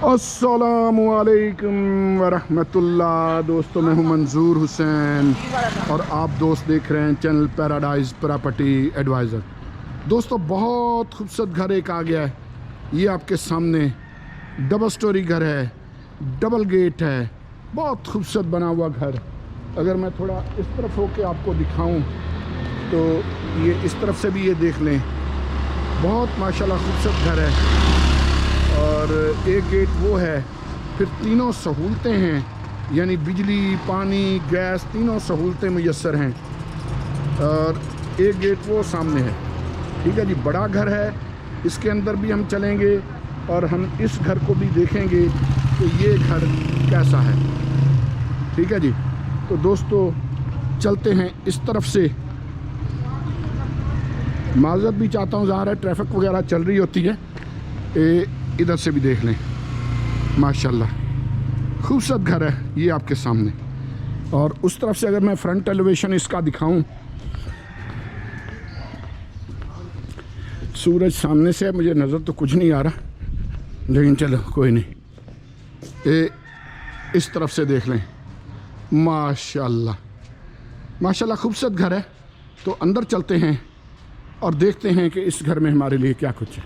अस्सलामुअलैकुम वरहमतुल्लाह। दोस्तों मैं हूं मंजूर हुसैन और आप दोस्त देख रहे हैं चैनल पैराडाइज प्रॉपर्टी एडवाइज़र। दोस्तों बहुत खूबसूरत घर एक आ गया है, ये आपके सामने डबल स्टोरी घर है, डबल गेट है, बहुत खूबसूरत बना हुआ घर। अगर मैं थोड़ा इस तरफ होके आपको दिखाऊं तो ये इस तरफ से भी ये देख लें, बहुत माशाल्लाह खूबसूरत घर है। और एक गेट वो है, फिर तीनों सहूलतें हैं, यानी बिजली, पानी, गैस, तीनों सहूलतें मुयस्सर हैं। और एक गेट वो सामने है, ठीक है जी। बड़ा घर है, इसके अंदर भी हम चलेंगे और हम इस घर को भी देखेंगे कि ये घर कैसा है, ठीक है जी। तो दोस्तों चलते हैं इस तरफ से। माजरत भी चाहता हूँ, ज़ाहिर है ट्रैफिक वगैरह चल रही होती है। इधर से भी देख लें, माशाल्लाह खूबसूरत घर है ये आपके सामने। और उस तरफ से अगर मैं फ्रंट एलिवेशन इसका दिखाऊं, सूरज सामने से मुझे नज़र तो कुछ नहीं आ रहा, लेकिन चलो कोई नहीं। इस तरफ से देख लें, माशाल्लाह माशाल्लाह खूबसूरत घर है। तो अंदर चलते हैं और देखते हैं कि इस घर में हमारे लिए क्या कुछ है।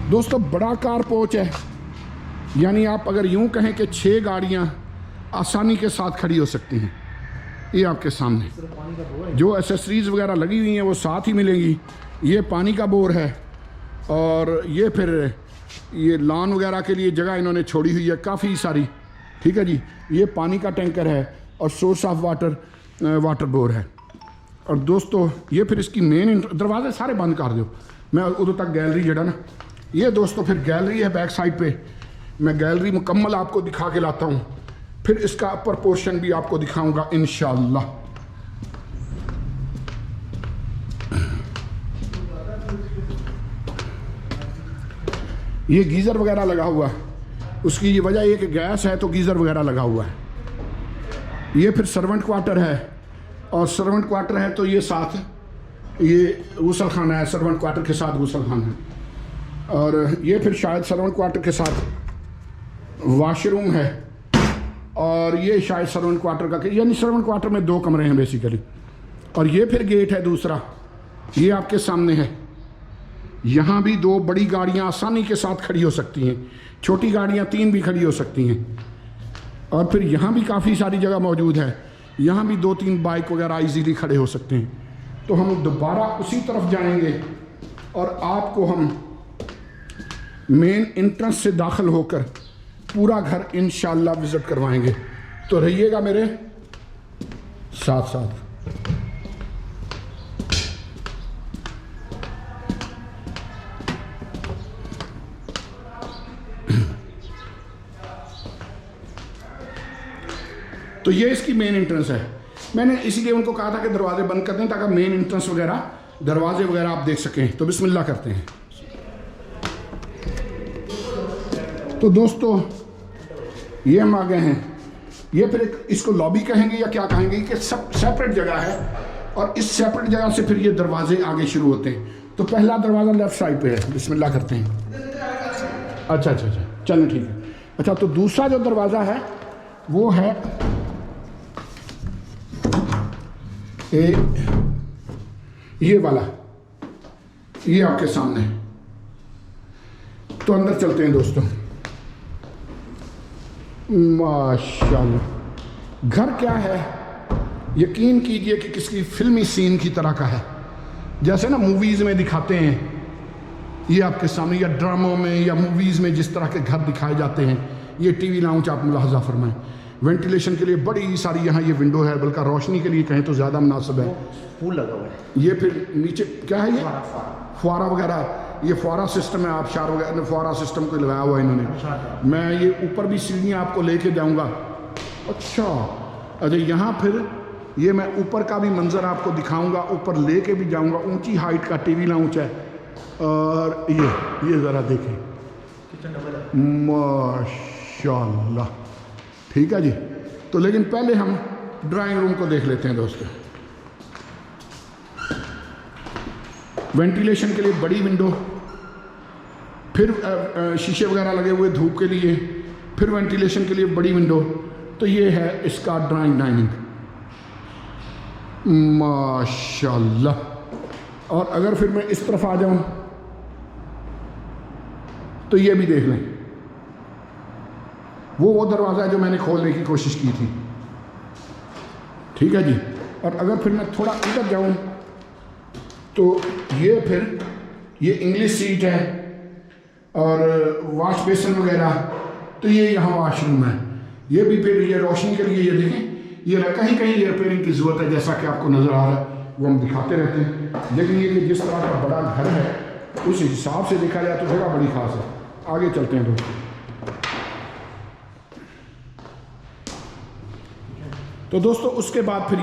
दोस्तों बड़ा कार पोच है, यानी आप अगर यूं कहें कि 6 गाड़ियां आसानी के साथ खड़ी हो सकती हैं। ये आपके सामने जो एसेसरीज़ वगैरह लगी हुई हैं वो साथ ही मिलेंगी। ये पानी का बोर है और ये फिर ये लॉन वगैरह के लिए जगह इन्होंने छोड़ी हुई है काफ़ी सारी, ठीक है जी। ये पानी का टैंकर है और सोर्स ऑफ वाटर बोर है। और दोस्तों ये फिर इसकी मेन दरवाजे सारे बंद कर दो, मैं उधर तक गैलरी जड़ा ना, ये दोस्तों फिर गैलरी है बैक साइड पे। मैं गैलरी मुकम्मल आपको दिखा के लाता हूँ, फिर इसका अपर पोर्शन भी आपको दिखाऊंगा इंशाअल्लाह। ये गीज़र वगैरह लगा हुआ है, उसकी ये वजह ये कि गैस है तो गीज़र वगैरह लगा हुआ है। ये फिर सर्वेंट क्वार्टर है, और सर्वेंट क्वार्टर है तो ये साथ ये गुसल खाना है, सर्वेंट क्वार्टर के साथ गुसल खाना है। और ये फिर शायद सर्वेंट क्वार्टर के साथ वॉशरूम है, और ये शायद सर्वेंट क्वार्टर का, यानी सर्वेंट क्वार्टर में 2 कमरे हैं बेसिकली। और ये फिर गेट है दूसरा, ये आपके सामने है। यहाँ भी 2 बड़ी गाड़ियाँ आसानी के साथ खड़ी हो सकती हैं, छोटी गाड़ियाँ 3 भी खड़ी हो सकती हैं। और फिर यहाँ भी काफ़ी सारी जगह मौजूद है, यहाँ भी 2-3 बाइक वगैरह इजीली खड़े हो सकते हैं। तो हम दोबारा उसी तरफ जाएंगे और आपको हम मेन एंट्रेंस से दाखिल होकर पूरा घर इंशाअल्लाह विज़िट करवाएंगे। तो रहिएगा मेरे साथ साथ। तो ये इसकी मेन एंट्रेंस है। मैंने इसीलिए उनको कहा था कि दरवाजे बंद कर दें ताकि मेन एंट्रेंस वगैरह, दरवाजे वगैरह आप देख सकें। तो बिस्मिल्लाह करते हैं। तो दोस्तों ये हम आ गए हैं, ये फिर इसको लॉबी कहेंगे या क्या कहेंगे, कि सब सेपरेट जगह है और इस सेपरेट जगह से फिर ये दरवाजे आगे शुरू होते हैं। तो पहला दरवाज़ा लेफ़्ट साइड पे है, बिस्मिल्लाह करते हैं। अच्छा चलो ठीक है। अच्छा, तो दूसरा जो दरवाज़ा है वो है ये वाला, ये आपके सामने है। तो अंदर चलते हैं दोस्तों। माशाल्लाह घर क्या है, यकीन कीजिए कि किसी फिल्मी सीन की तरह का है, जैसे ना मूवीज़ में दिखाते हैं। ये आपके सामने, या ड्रामों में या मूवीज़ में जिस तरह के घर दिखाए जाते हैं। ये टीवी लाउंज आप मुलाहजा फरमाएं। वेंटिलेशन के लिए बड़ी सारी यहाँ ये विंडो है, बल्कि रोशनी के लिए कहें तो ज़्यादा मुनासिब है। फूल लगा हुआ है। ये फिर नीचे क्या है, ये फुआरा वगैरह, ये फुआरा सिस्टम है, आबशार वगैरह फुआरा सिस्टम को लगाया हुआ है इन्होंने। मैं ये ऊपर भी सीढ़ियाँ आपको लेके जाऊँगा। अच्छा यहाँ फिर ये मैं ऊपर का भी मंजर आपको दिखाऊंगा, ऊपर लेके भी जाऊँगा। ऊंची हाइट का टीवी लाउंज है। और ये ज़रा देखें, माशाल्लाह, ठीक है जी। तो लेकिन पहले हम ड्राइंग रूम को देख लेते हैं दोस्तों। वेंटिलेशन के लिए बड़ी विंडो, फिर शीशे वगैरह लगे हुए धूप के लिए, फिर वेंटिलेशन के लिए बड़ी विंडो। तो ये है इसका ड्राइंग डाइनिंग, माशाल्लाह। और अगर फिर मैं इस तरफ आ जाऊं तो ये भी देख लें, वो दरवाज़ा है जो मैंने खोलने की कोशिश की थी, ठीक है जी। और अगर फिर मैं थोड़ा इधर जाऊं तो ये इंग्लिश सीट है और वॉश बेसिन वगैरह। तो ये यहाँ वॉशरूम है। ये भी फिर ये रोशनी के लिए, ये देखें ये कहीं कहीं ये रिपेयरिंग की ज़रूरत है, जैसा कि आपको नज़र आ रहा है, वो हम दिखाते रहते हैं। लेकिन ये कि जिस तरह का बड़ा घर है उस हिसाब से देखा जाए तो जगह बड़ी खास है। आगे चलते हैं दोस्तों। तो दोस्तों उसके बाद फिर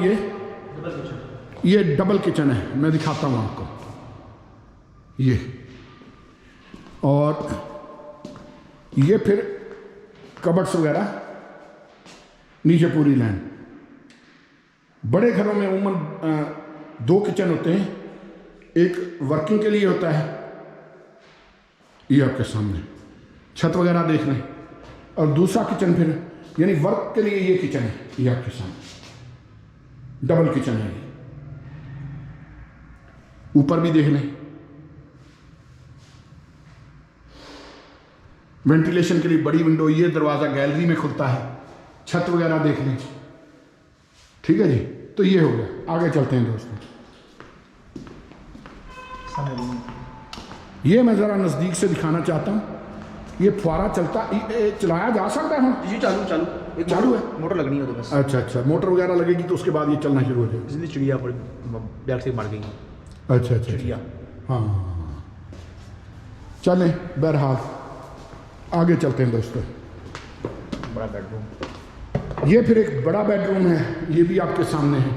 ये डबल किचन है, मैं दिखाता हूँ आपको ये। और ये फिर कबर्ड्स वगैरह नीचे पूरी लाइन। बड़े घरों में उम्मन 2 किचन होते हैं, एक वर्किंग के लिए होता है, ये आपके सामने छत वगैरह देख लें, और दूसरा किचन फिर यानी वर्क के लिए ये किचन है, ये आपके सामने डबल किचन है। ऊपर भी देख लें, वेंटिलेशन के लिए बड़ी विंडो, ये दरवाज़ा गैलरी में खुलता है, छत वगैरह देख लें, ठीक है जी। तो ये हो गया। आगे चलते हैं दोस्तों। ये मैं ज़रा नज़दीक से दिखाना चाहता हूँ। ये फुआरा चलाया जा सकता है जी? चालू चालू है, मोटर लगनी है तो बस। अच्छा, मोटर वगैरह लगेगी तो उसके बाद ये चलना शुरू हो जाएगा। इसलिए चिड़िया बैग से मार गई। अच्छा चिड़िया, हाँ। चलें, बहरहाल आगे चलते हैं दोस्तों। बड़ा बेडरूम, ये फिर एक बड़ा बेडरूम है, ये भी आपके सामने है,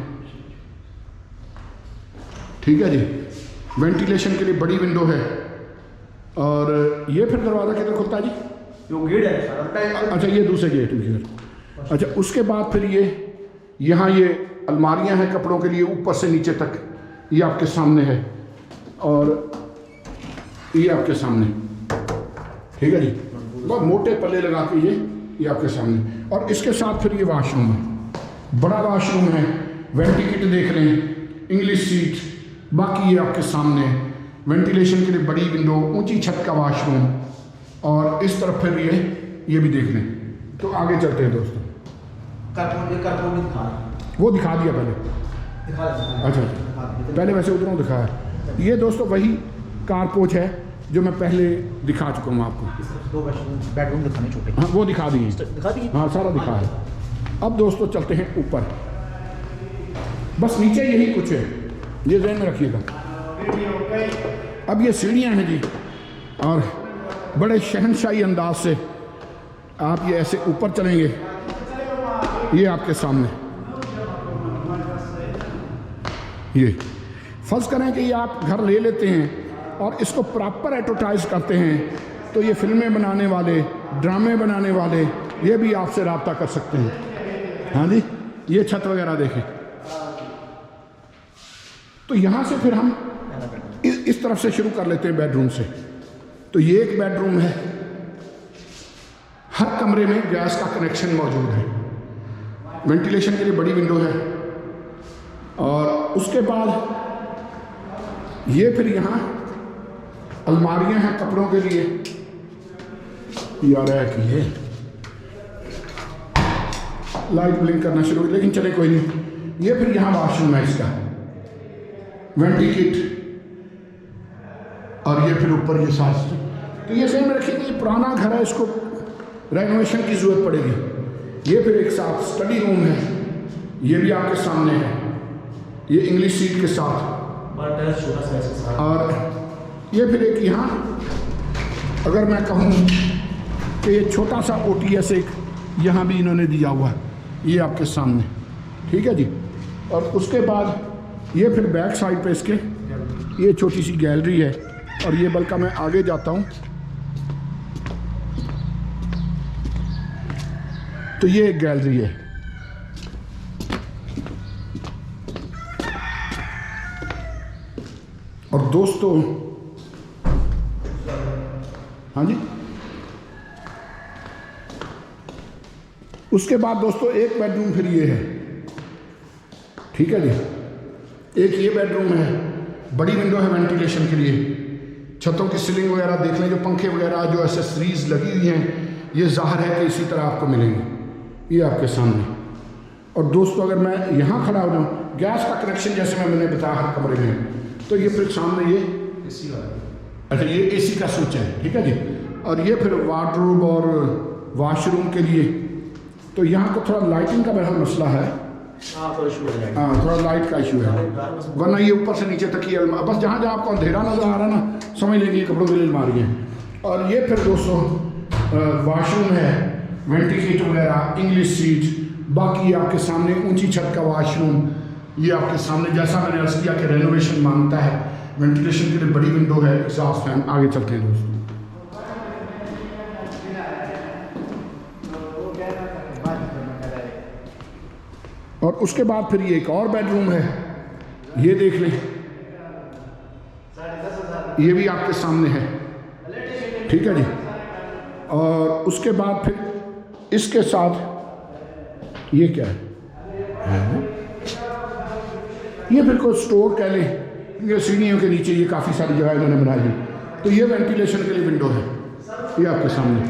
ठीक है जी। वेंटिलेशन के लिए बड़ी विंडो है। और ये फिर दरवाज़ा किधर खुलता है जी? जो गेट है। अच्छा, ये दूसरे गेट में किधर। अच्छा, उसके बाद फिर यहाँ ये अलमारियाँ हैं कपड़ों के लिए, ऊपर से नीचे तक, ये आपके सामने है। और ये आपके सामने, ठीक है जी, बहुत मोटे पल्ले लगा के ये आपके सामने। और इसके साथ फिर ये वॉशरूम है, बड़ा वॉशरूम है, वेंटिलेट देख रहे हैं, इंग्लिश सीट, बाकी ये आपके सामने है। वेंटिलेशन के लिए बड़ी विंडो, ऊंची छत का वॉशरूम, और इस तरफ फिर ये भी देख लें। तो आगे चलते हैं दोस्तों। वो दिखा दिया पहले। अच्छा, पहले वैसे उधरों दिखाया। ये दोस्तों वही कारपोच है जो मैं पहले दिखा चुका हूँ आपको। 2 बेडरूम दिखाने छोटे। हाँ, वो दिखा दिए, हाँ सारा दिखा है। अब दोस्तों चलते हैं ऊपर। बस नीचे यही कुछ है, ये ध्यान में रखिएगा। अब ये सीढ़ियाँ हैं जी, और बड़े शहनशाही अंदाज से आप ये ऐसे ऊपर चलेंगे, ये आपके सामने। ये फर्ज करें कि ये आप घर ले लेते हैं और इसको प्रॉपर एडवर्टाइज करते हैं, तो ये फिल्में बनाने वाले, ड्रामे बनाने वाले, ये भी आपसे रब्ता कर सकते हैं। हाँ जी, ये छत वगैरह देखें। तो यहाँ से फिर हम इस तरफ से शुरू कर लेते हैं बेडरूम से। तो ये एक बेडरूम है, हर कमरे में गैस का कनेक्शन मौजूद है, वेंटिलेशन के लिए बड़ी विंडो है। और उसके बाद ये फिर यहाँ अलमारियाँ हैं कपड़ों के लिए, यार है कि है लाइट ब्लिंक करना शुरू, लेकिन चले कोई नहीं। ये फिर यहाँ वॉशरूम है इसका, वेंटिलेट, और ये फिर ऊपर ये साथ। तो ये सही में रखिए कि ये पुराना घर है, इसको रेनोवेशन की ज़रूरत पड़ेगी। ये फिर एक साथ स्टडी रूम है, ये भी आपके सामने है, ये इंग्लिश सीट के साथ। और ये फिर एक यहाँ, अगर मैं कहूँ कि ये छोटा सा OTS एक यहाँ भी इन्होंने दिया हुआ है, ये आपके सामने, ठीक है जी। और उसके बाद ये फिर बैक साइड पे इसके ये छोटी सी गैलरी है। और ये बल्कि मैं आगे जाता हूँ तो ये एक गैलरी है। और दोस्तों हाँ जी। उसके बाद दोस्तों एक बेडरूम फिर ये है, ठीक है जी। एक ये बेडरूम है, बड़ी विंडो है वेंटिलेशन के लिए। छतों की सीलिंग वगैरह देख लें, जो पंखे वगैरह जो एसेसरीज लगी हुई हैं, ये ज़ाहिर है कि इसी तरह आपको मिलेंगे, ये आपके सामने। और दोस्तों अगर मैं यहाँ खड़ा हो जाऊँ, गैस का कनेक्शन जैसे मैंने बताया हर कमरे में, तो ये फिर सामने ये एसी वाला, अच्छा ये एसी का स्विच है, ठीक है जी। और ये फिर वार्डरोब और वॉशरूम के लिए। तो यहाँ को थोड़ा लाइटिंग का बड़ा मसला है, हाँ थोड़ा लाइट का इशू है, वरना ये ऊपर से नीचे तक ही बस जहाँ जहाँ आपको अंधेरा नज़र आ रहा है ना, समझ लेंगे कपड़ों के लिए अलमारी है। और ये फिर दोस्तों वॉशरूम है, वेंटिलेटर वगैरह, इंग्लिश सीट, बाकी आपके सामने ऊंची छत का वॉशरूम, ये आपके सामने जैसा मैंने अर्ज किया कि रेनोवेशन मांगता है, वेंटिलेशन के लिए बड़ी विंडो है, एग्जॉस्ट फैन। आगे चलते हैं दोस्तों। और उसके बाद फिर ये एक और बेडरूम है, ये देख लें, ये भी आपके सामने है, ठीक है जी। और उसके बाद फिर इसके साथ ये क्या है, ये फिर कोई स्टोर कह लें, ये सीढ़ियों के नीचे ये काफ़ी सारी जगह इन्होंने बनाई है। तो ये वेंटिलेशन के लिए विंडो है, ये आपके सामने।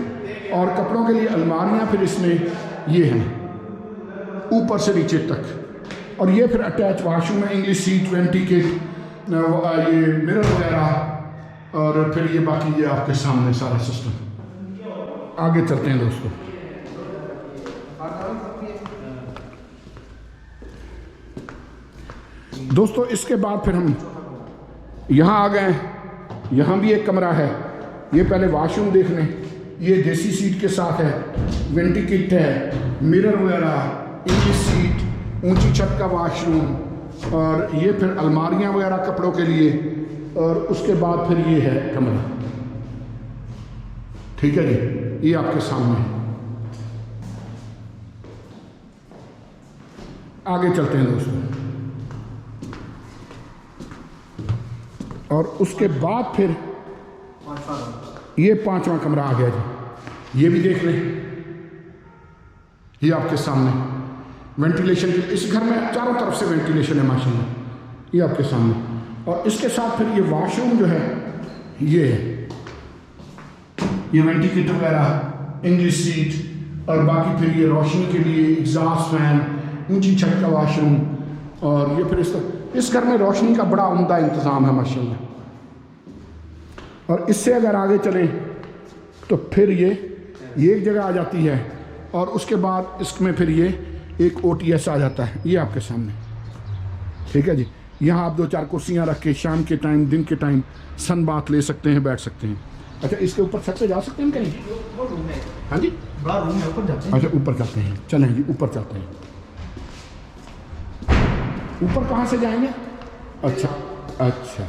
और कपड़ों के लिए अलमारियाँ फिर इसमें ये हैं ऊपर से नीचे तक। और ये फिर अटैच वाशरूम है, इंग्लिश सीट, वेंटिकेट, ये मिरर वगैरह, और फिर ये बाकी ये आपके सामने सारा सिस्टम। आगे चलते हैं दोस्तों। दोस्तों इसके बाद फिर हम यहाँ आ गए, यहाँ भी एक कमरा है। ये पहले वॉशरूम देख लें, ये देसी सीट के साथ है, वेंटिकेट है, मिरर वगैरह, इंग्लिश सीट, ऊंची छत का वॉशरूम, और ये फिर अलमारियाँ वगैरह कपड़ों के लिए। और उसके बाद फिर ये है कमरा, ठीक है जी, ये आपके सामने है। आगे चलते हैं दोस्तों। और उसके बाद फिर ये पांचवा कमरा आ गया जी, ये भी देख लें, ये आपके सामने वेंटिलेशन। इस घर में चारों तरफ से वेंटिलेशन है माशाल्लाह, ये आपके सामने। और इसके साथ फिर ये वॉशरूम जो है, ये है, ये वेंटिलेटर वगैरह, इंग्लिश सीट, और बाकी फिर ये रोशनी के लिए एग्जॉस्ट फैन, ऊंची छत का वॉशरूम। और ये फिर इस घर में रोशनी का बड़ा उम्दा इंतज़ाम है माशाल्लाह। और इससे अगर आगे चलें तो फिर ये एक जगह आ जाती है, और उसके बाद इसमें फिर ये एक OTS आ जाता है, ये आपके सामने, ठीक है जी। यहाँ आप 2-4 कुर्सियाँ रख के शाम के टाइम, दिन के टाइम सन बात ले सकते हैं, बैठ सकते हैं। अच्छा इसके ऊपर छत पे जा सकते हैं कहीं? हाँ जी, बड़ा रूम है, ऊपर जाते हैं। अच्छा ऊपर चलते हैं, चलें जी ऊपर चलते हैं। ऊपर कहाँ से जाएंगे? अच्छा अच्छा,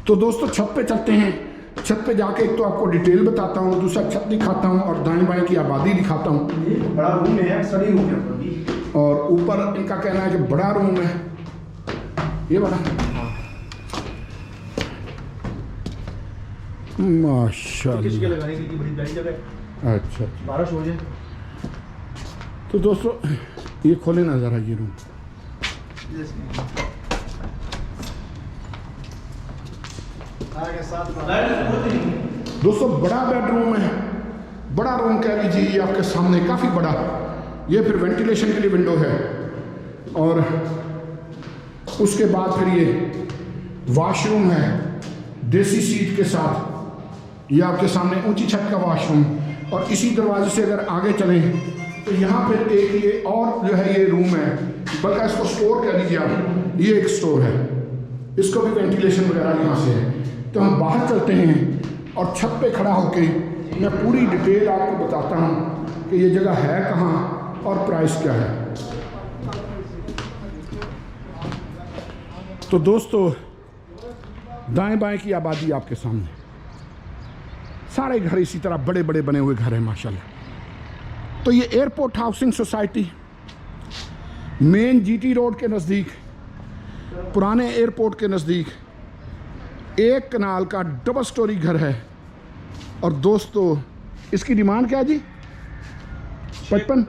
तो दोस्तों छत पे चलते हैं। छत पे जाके एक तो आपको डिटेल बताता हूँ, दूसरा छत दिखाता हूँ, और दाएं बाएं की आबादी दिखाता हूँ। बड़ा रूम है, स्टडी रूम है। और ऊपर इनका कहना है कि बड़ा रूम है, ये बड़ा माशाल्लाह, लगाने की बड़ी प्यारी जगह है। अच्छा, बारिश हो जाए तो दोस्तों ये खोले ना ज़रा ये रूम। दोस्तों बड़ा बेडरूम है, बड़ा रूम कह लीजिए, ये आपके सामने काफ़ी बड़ा। ये फिर वेंटिलेशन के लिए विंडो है, और उसके बाद फिर ये वॉशरूम है देसी सीट के साथ, ये आपके सामने ऊंची छत का वॉशरूम। और इसी दरवाजे से अगर आगे चलें तो यहाँ फिर एक ये और जो है ये रूम है, बल्कि इसको स्टोर कह लीजिए आप, ये एक स्टोर है, इसको भी वेंटिलेशन वगैरह यहाँ से है। तो हम बाहर चलते हैं और छत पे खड़ा होके मैं पूरी डिटेल आपको बताता हूँ कि ये जगह है कहाँ और प्राइस क्या है। तो दोस्तों दाएं बाएं की आबादी आपके सामने, सारे घर इसी तरह बड़े बड़े बने हुए घर हैं माशाल्लाह। तो ये airport housing society main GT road के नज़दीक, पुराने एयरपोर्ट के नज़दीक 1 कनाल का डबल स्टोरी घर है। और दोस्तों इसकी डिमांड क्या है जी? 55।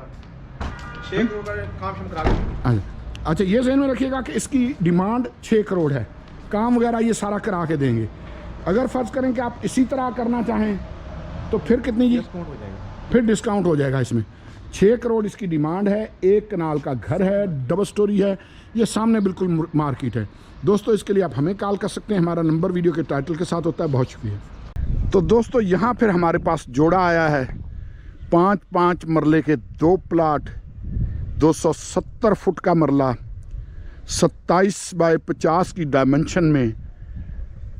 अच्छा, ये ज़हन में रखिएगा कि इसकी डिमांड 6 करोड़ है। काम वगैरह ये सारा करा के देंगे। अगर फ़र्ज़ करें कि आप इसी तरह करना चाहें तो फिर कितनी जी? डिस्काउंट हो जाएगा। फिर डिस्काउंट हो जाएगा इसमें। 6 करोड़ इसकी डिमांड है। 1 कनाल का घर है, डबल स्टोरी है, ये सामने बिल्कुल मार्केट है। दोस्तों इसके लिए आप हमें कॉल कर सकते हैं, हमारा नंबर वीडियो के टाइटल के साथ होता है। बहुत शुक्रिया। तो दोस्तों यहाँ फिर हमारे पास जोड़ा आया है 5-5 मरले के 2 प्लाट, 270 फुट का मरला, 27 बाय 50 की डायमेंशन में,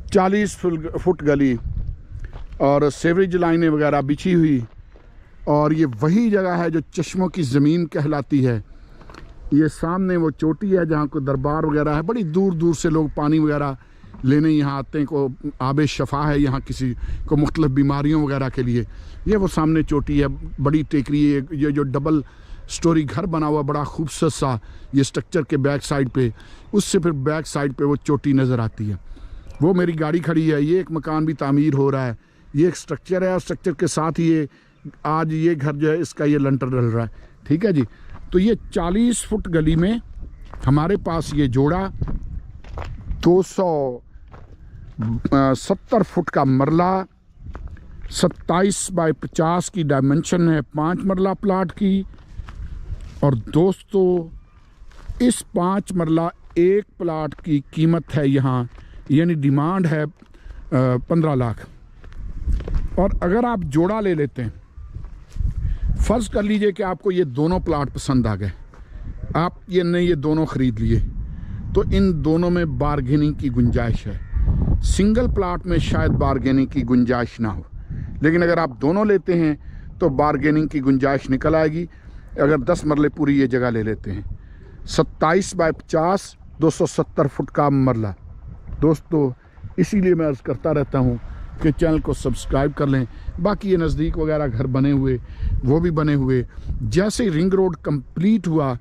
40 फुट गली और सेवरेज लाइनें वगैरह बिछी हुई। और ये वही जगह है जो चश्मों की ज़मीन कहलाती है। ये सामने वो चोटी है जहाँ कोई दरबार वगैरह है। बड़ी दूर दूर से लोग पानी वगैरह लेने यहाँ आते हैं। को आबे शफा है यहाँ किसी को मुख्तलिफ बीमारियों वगैरह के लिए। ये वो सामने चोटी है, बड़ी टेकरी है। ये जो डबल स्टोरी घर बना हुआ बड़ा खूबसूरत सा, ये स्ट्रक्चर के बैक साइड पे, उससे फिर बैक साइड पे वो चोटी नज़र आती है। वो मेरी गाड़ी खड़ी है। ये एक मकान भी तामीर हो रहा है। ये एक स्ट्रक्चर है और स्ट्रक्चर के साथ ही ये आज ये घर जो है इसका ये लंटर डल रहा है। ठीक है जी। तो ये 40 फुट गली में हमारे पास ये जोड़ा 270 फुट का मरला, 27 बाय 50 की डायमेंशन है, 5 मरला प्लाट की। और दोस्तों इस 5 मरला 1 प्लाट की कीमत है यहाँ, यानी डिमांड है 15 लाख। और अगर आप जोड़ा ले लेते हैं, फ़र्ज़ कर लीजिए कि आपको ये दोनों प्लाट पसंद आ गए, आप ये नहीं ये दोनों ख़रीद लिए, तो इन दोनों में बारगेनिंग की गुंजाइश है। सिंगल प्लाट में शायद बारगेनिंग की गुंजाइश ना हो, लेकिन अगर आप दोनों लेते हैं तो बारगेनिंग की गुंजाइश निकल आएगी। अगर 10 मरले पूरी ये जगह ले लेते हैं, 27 बाय 50, 270 फुट का मरला। दोस्तों इसीलिए मैं अर्ज़ करता रहता हूँ कि चैनल को सब्सक्राइब कर लें। बाकी ये नज़दीक वगैरह घर बने हुए, वो भी बने हुए। जैसे ही रिंग रोड कंप्लीट हुआ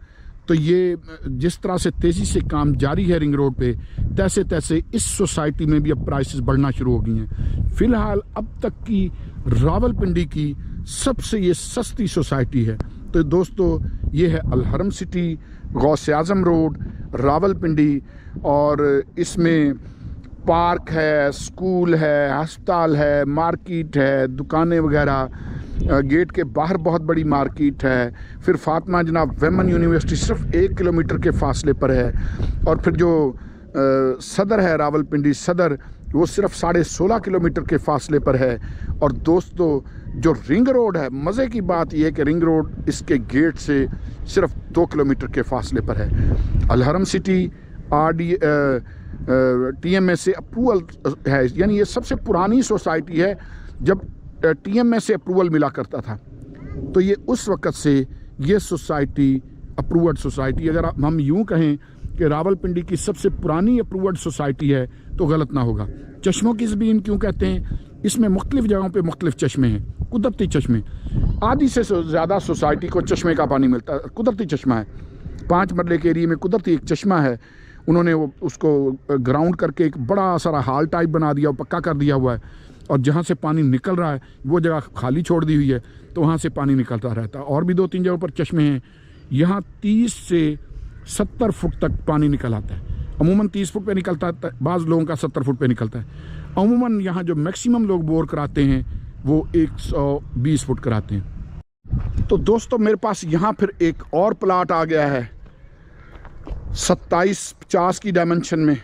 तो ये जिस तरह से तेज़ी से काम जारी है रिंग रोड पे, तैसे तैसे इस सोसाइटी में भी अब प्राइसेस बढ़ना शुरू हो गई हैं। फ़िलहाल अब तक की रावलपिंडी की सबसे ये सस्ती सोसाइटी है। तो दोस्तों ये है अलहरम सिटी, गौसे आज़म रोड, रावलपिंडी। और इसमें पार्क है, स्कूल है, अस्पताल है, मार्केट है, दुकानें वगैरह। गेट के बाहर बहुत बड़ी मार्केट है। फिर फातिमा जनाब वेमन यूनिवर्सिटी सिर्फ 1 किलोमीटर के फासले पर है। और फिर जो सदर है रावलपिंडी सदर, वो सिर्फ 16.5 किलोमीटर के फासले पर है। और दोस्तों जो रिंग रोड है, मज़े की बात यह है कि रिंग रोड इसके गेट से सिर्फ 2 किलोमीटर के फासले पर है। अलहरम सिटी TMA से अप्रूवल है, यानी ये सबसे पुरानी सोसाइटी है। जब TMA से अप्रूवल मिला करता था तो ये उस वक़्त से ये सोसाइटी अप्रूव्ड सोसाइटी, अगर हम यूँ कहें कि रावलपिंडी की सबसे पुरानी अप्रूव्ड सोसाइटी है तो गलत ना होगा। चश्मों की ज़मीन क्यों कहते हैं? इसमें मुख्तलिफ़ जगहों पे मुख्तलिफ़ चश्मे हैं, कुदरती चश्मे। आधी से ज़्यादा सोसाइटी को चश्मे का पानी मिलता है, कुदरती चश्मा है। 5 मरले के एरिया में कुदरती एक चश्मा है। उन्होंने वो उसको ग्राउंड करके एक बड़ा सारा हाल टाइप बना दिया, पक्का कर दिया हुआ है। और जहाँ से पानी निकल रहा है वो जगह खाली छोड़ दी हुई है, तो वहाँ से पानी निकलता रहता है। और भी 2-3 जगहों पर चश्मे हैं। यहाँ 30 से 70 फुट तक पानी निकल आता है। अमूमन 30 फुट पे निकलता है, बाज़ लोगों का 70 फुट पे निकलता है। अमूमन यहाँ जो मैक्सिमम लोग बोर कराते हैं वो 120 फुट कराते हैं। तो दोस्तों मेरे पास यहाँ फिर एक और प्लाट आ गया है 27-50 की डायमेंशन में,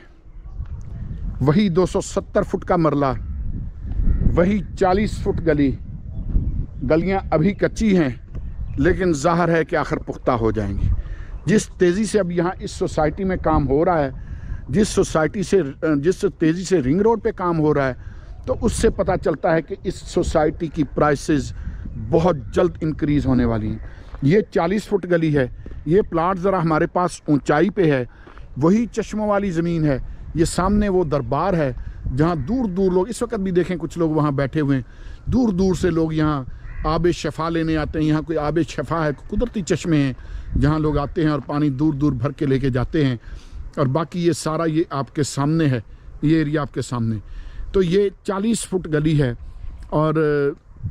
वही 270 फुट का मरला, वही 40 फुट गली। गलियां अभी कच्ची हैं लेकिन ज़ाहिर है कि आखिर पुख्ता हो जाएंगी। जिस तेज़ी से अब यहाँ इस सोसाइटी में काम हो रहा है, जिस तेज़ी से रिंग रोड पे काम हो रहा है, तो उससे पता चलता है कि इस सोसाइटी की प्राइसेस बहुत जल्द इंक्रीज़ होने वाली हैं। ये 40 फुट गली है। ये प्लाट ज़रा हमारे पास ऊंचाई पे है, वही चश्मों वाली ज़मीन है। ये सामने वो दरबार है जहाँ दूर दूर लोग, इस वक्त भी देखें कुछ लोग वहाँ बैठे हुए हैं, दूर दूर से लोग यहाँ आबे शफ़ा लेने आते हैं। यहाँ कोई आबे शफ़ा है, कुदरती चश्मे हैं जहाँ लोग आते हैं और पानी दूर दूर भर के लेके जाते हैं। और बाकी ये सारा ये आपके सामने है, ये एरिया आपके सामने। तो ये 40 फुट गली है और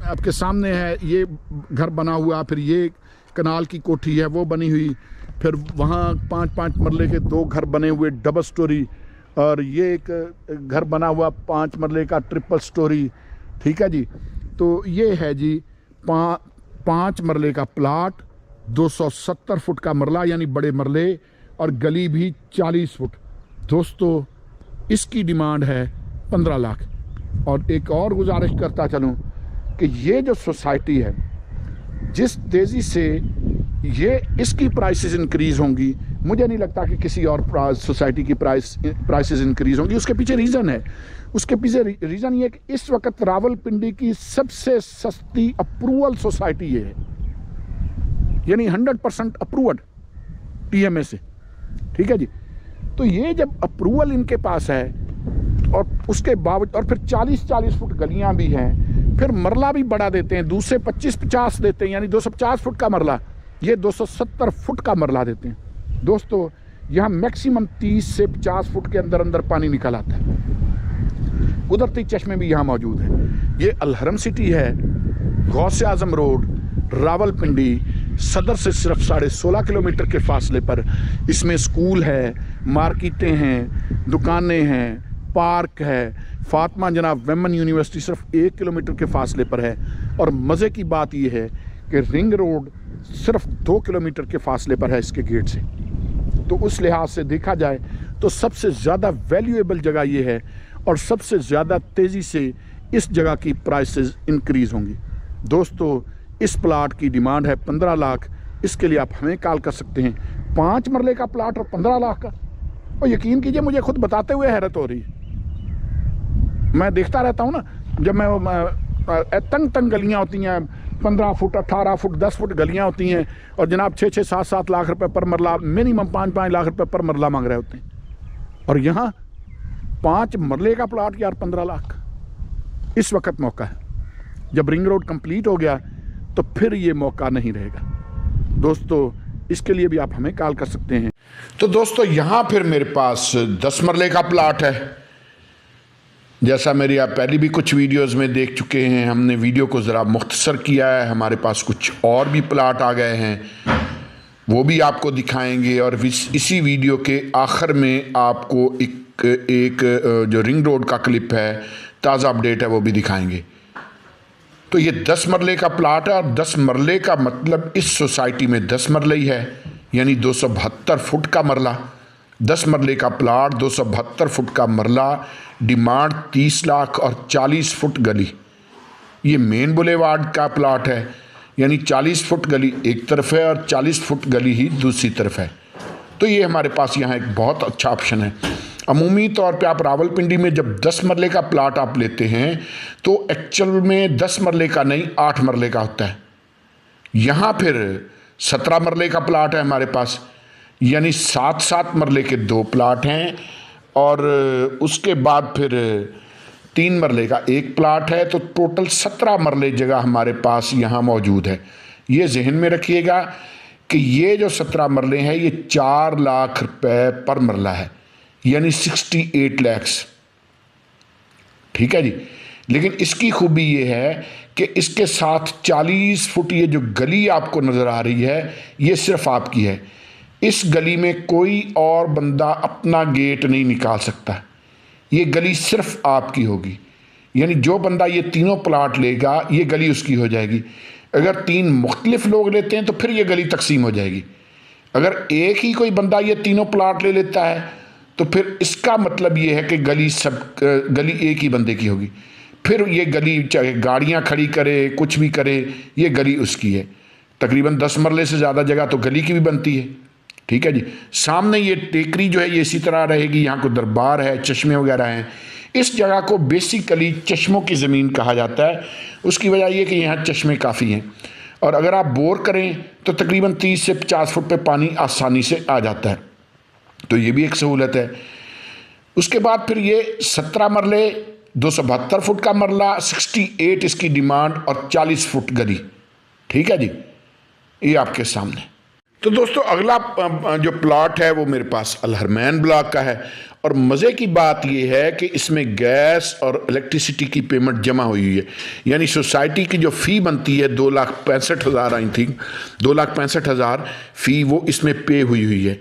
आपके सामने है ये घर बना हुआ, फिर ये कनाल की कोठी है वो बनी हुई, फिर वहाँ 5-5 मरले के 2 घर बने हुए डबल स्टोरी, और ये एक घर बना हुआ 5 मरले का ट्रिपल स्टोरी। ठीक है जी। तो ये है जी 5 मरले का प्लाट, 270 फुट का मरला यानी बड़े मरले, और गली भी 40 फुट। दोस्तों इसकी डिमांड है 15 लाख। और एक और गुजारिश करता चलूँ कि ये जो सोसाइटी है, जिस तेज़ी से ये इसकी प्राइसेस इंक्रीज़ होंगी, मुझे नहीं लगता कि किसी और सोसाइटी की प्राइसेस इंक्रीज़ होंगी। उसके पीछे रीज़न है, उसके पीछे रीज़न ये है कि इस वक्त रावलपिंडी की सबसे सस्ती अप्रूवल सोसाइटी ये है, यानी 100% अप्रूव्ड TMA से। ठीक है जी। तो ये जब अप्रूवल इनके पास है और उसके बावजूद, और फिर 40-40 फुट गलियां भी हैं, फिर मरला भी बढ़ा देते हैं, दूसरे 25-50 देते हैं, यानी 250 फुट का मरला, ये 270 फुट का मरला देते हैं। दोस्तों यहाँ मैक्सिमम 30 से 50 फुट के अंदर अंदर पानी निकल आता है। कुदरती चश्मे भी यहाँ मौजूद हैं। ये अलहरम सिटी है, गौसे आजम रोड, रावलपिंडी सदर से सिर्फ 16.5 किलोमीटर के फासले पर। इसमें स्कूल है, मार्केटें हैं, दुकानें हैं, पार्क है। फातिमा जनाब वेमन यूनिवर्सिटी सिर्फ 1 किलोमीटर के फासले पर है। और मज़े की बात यह है कि रिंग रोड सिर्फ 2 किलोमीटर के फासले पर है इसके गेट से। तो उस लिहाज से देखा जाए तो सबसे ज़्यादा वैल्यूएबल जगह ये है, और सबसे ज़्यादा तेज़ी से इस जगह की प्राइसेस इंक्रीज़ होंगी। दोस्तों इस प्लाट की डिमांड है 15 लाख। इसके लिए आप हमें कॉल कर सकते हैं। 5 मरले का प्लाट और 15 लाख का, और यकीन कीजिए मुझे खुद बताते हुए हैरत हो रही है। मैं देखता रहता हूँ ना, जब मैं तंग गलियाँ होती हैं, 15 फुट 18 फुट 10 फुट गलियाँ होती हैं, और जनाब 6-6 7-7 लाख रुपए पर मरला, मिनिमम 5-5 लाख रुपए पर मरला मांग रहे होते हैं। और यहाँ 5 मरले का प्लाट यार 15 लाख। इस वक्त मौका है, जब रिंग रोड कंप्लीट हो गया तो फिर ये मौका नहीं रहेगा। दोस्तों इसके लिए भी आप हमें कॉल कर सकते हैं। तो दोस्तों यहाँ फिर मेरे पास 10 मरले का प्लाट है। जैसा मेरी आप पहले भी कुछ वीडियोस में देख चुके हैं, हमने वीडियो को ज़रा मुख्तसर किया है। हमारे पास कुछ और भी प्लाट आ गए हैं, वो भी आपको दिखाएंगे। और इसी वीडियो के आखिर में आपको एक जो रिंग रोड का क्लिप है, ताज़ा अपडेट है, वो भी दिखाएंगे। तो ये 10 मरले का प्लाट है, और 10 मरले का मतलब इस सोसाइटी में 10 मरले ही है, यानी 272 फुट का मरला। 10 मरले का प्लाट, 272 फुट का मरला, डिमांड 30 लाख और 40 फुट गली। ये मेन बुलेवार्ड का प्लाट है, यानी 40 फुट गली एक तरफ है और 40 फुट गली ही दूसरी तरफ है। तो ये हमारे पास यहाँ एक बहुत अच्छा ऑप्शन है। अमूमी तौर पे आप रावलपिंडी में जब 10 मरले का प्लाट आप लेते हैं तो एक्चुअल में 10 मरले का नहीं 8 मरले का होता है। यहाँ फिर 17 मरले का प्लाट है हमारे पास, यानी 7-7 मरले के 2 प्लाट हैं, और उसके बाद फिर 3 मरले का 1 प्लाट है। तो टोटल 17 मरले जगह हमारे पास यहाँ मौजूद है। ये जहन में रखिएगा कि ये जो 17 मरले हैं ये 4 लाख रुपए पर मरला है, यानी 68 लैक्स। ठीक है जी। लेकिन इसकी खूबी ये है कि इसके साथ 40 फुट ये जो गली आपको नज़र आ रही है ये सिर्फ आपकी है। इस गली में कोई और बंदा अपना गेट नहीं निकाल सकता, ये गली सिर्फ आपकी होगी। यानी जो बंदा ये तीनों प्लाट लेगा ये गली उसकी हो जाएगी। अगर 3 मुख्तलिफ लोग लेते हैं तो फिर ये गली तकसीम हो जाएगी। अगर एक ही कोई बंदा ये तीनों प्लाट ले लेता है तो फिर इसका मतलब ये है कि गली एक ही बंदे की होगी। फिर ये गली चाहे गाड़ियाँ खड़ी करे कुछ भी करे, ये गली उसकी है। तकरीबन 10 मरले से ज़्यादा जगह तो गली की भी बनती है। ठीक है जी। सामने ये टेकरी जो है ये इसी तरह रहेगी, यहाँ को दरबार है, चश्मे वगैरह हैं। इस जगह को बेसिकली चश्मों की ज़मीन कहा जाता है। उसकी वजह यह कि यहाँ चश्मे काफ़ी हैं, और अगर आप बोर करें तो तकरीबन 30 से 50 फुट पे पानी आसानी से आ जाता है, तो ये भी एक सहूलत है। उसके बाद फिर ये 17 मरले, 272 फुट का मरला, 68 इसकी डिमांड और 40 फुट गली। ठीक है जी, ये आपके सामने। तो दोस्तों अगला जो प्लॉट है वो मेरे पास अल हरमैन ब्लॉक का है, और मज़े की बात ये है कि इसमें गैस और इलेक्ट्रिसिटी की पेमेंट जमा हुई है, यानी सोसाइटी की जो फ़ी बनती है 2,65,000 आई थिंक 2,65,000 फ़ी वो इसमें पे हुई है।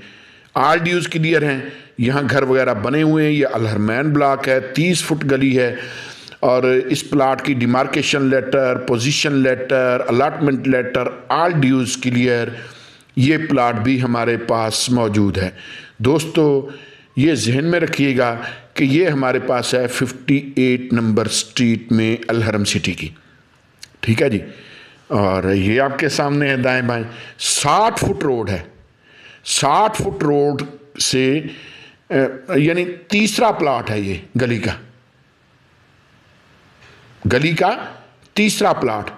आल ड्यूज़ क्लियर हैं, यहाँ घर वगैरह बने हुए हैं। ये अल हरमैन ब्लॉक है, 30 फुट गली है, और इस प्लाट की demarcation letter, position letter, allotment letter, all dues clear, ये प्लाट भी हमारे पास मौजूद है। दोस्तों ये जहन में रखिएगा कि ये हमारे पास है 58 नंबर स्ट्रीट में अल हरम सिटी की, ठीक है जी। और ये आपके सामने है दाएं बाएं, 60 फुट रोड है। 60 फुट रोड से यानी तीसरा प्लाट है ये गली का तीसरा प्लाट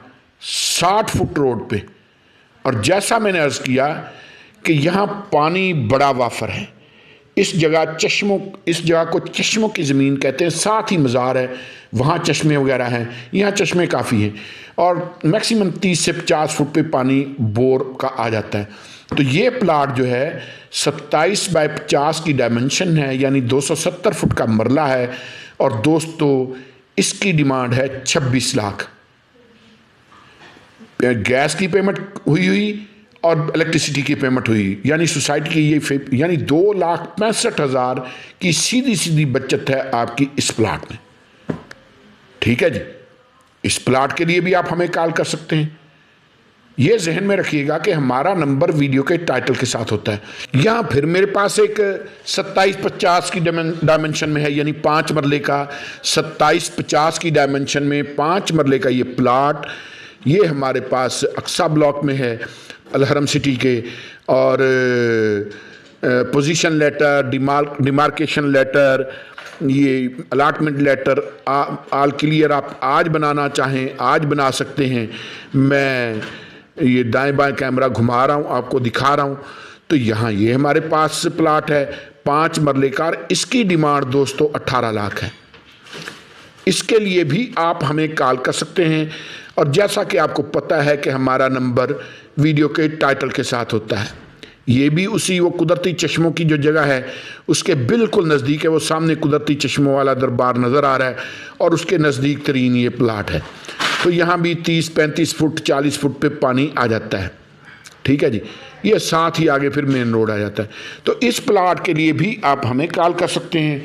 60 फुट रोड पे। और जैसा मैंने अर्ज़ किया कि यहाँ पानी बड़ा वाफर है, इस जगह को चश्मों की ज़मीन कहते हैं, साथ ही मज़ार है, वहाँ चश्मे वगैरह हैं, यहाँ चश्मे काफ़ी हैं, और मैक्सिमम 30 से 50 फुट पे पानी बोर का आ जाता है। तो ये प्लाट जो है 27 बाय 50 की डायमेंशन है, यानी 270 फुट का मरला है, और दोस्तों इसकी डिमांड है 26 लाख। गैस की पेमेंट हुई और इलेक्ट्रिसिटी की पेमेंट हुई, यानी सोसाइटी की ये यानी 2,65,000 की सीधी सीधी बचत है आपकी इस प्लाट में, ठीक है जी। इस प्लाट के लिए भी आप हमें कॉल कर सकते हैं। ये जहन में रखिएगा कि हमारा नंबर वीडियो के टाइटल के साथ होता है। यहाँ फिर मेरे पास एक 27-50 की डायमेंशन में है, यानी 5 मरले का 27-50 की डायमेंशन में 5 मरले का ये प्लाट, ये हमारे पास अक्सा ब्लॉक में है अल हरम सिटी के। और पोजीशन लेटर, डिमार्केशन लेटर, ये अलॉटमेंट लेटर, आल क्लियर आप आज बनाना चाहें आज बना सकते हैं। मैं ये दाएं बाएं कैमरा घुमा रहा हूँ, आपको दिखा रहा हूँ। तो यहाँ ये हमारे पास प्लाट है 5 मरले का, इसकी डिमांड दोस्तों 18 लाख है। इसके लिए भी आप हमें कॉल कर सकते हैं, और जैसा कि आपको पता है कि हमारा नंबर वीडियो के टाइटल के साथ होता है। ये भी वो कुदरती चश्मों की जो जगह है उसके बिल्कुल नज़दीक है, वो सामने कुदरती चश्मों वाला दरबार नज़र आ रहा है, और उसके नज़दीक तरीन ये प्लाट है। तो यहाँ भी 30-35 फुट 40 फुट पे पानी आ जाता है, ठीक है जी। ये साथ ही आगे फिर मेन रोड आ जाता है। तो इस प्लाट के लिए भी आप हमें कॉल कर सकते हैं।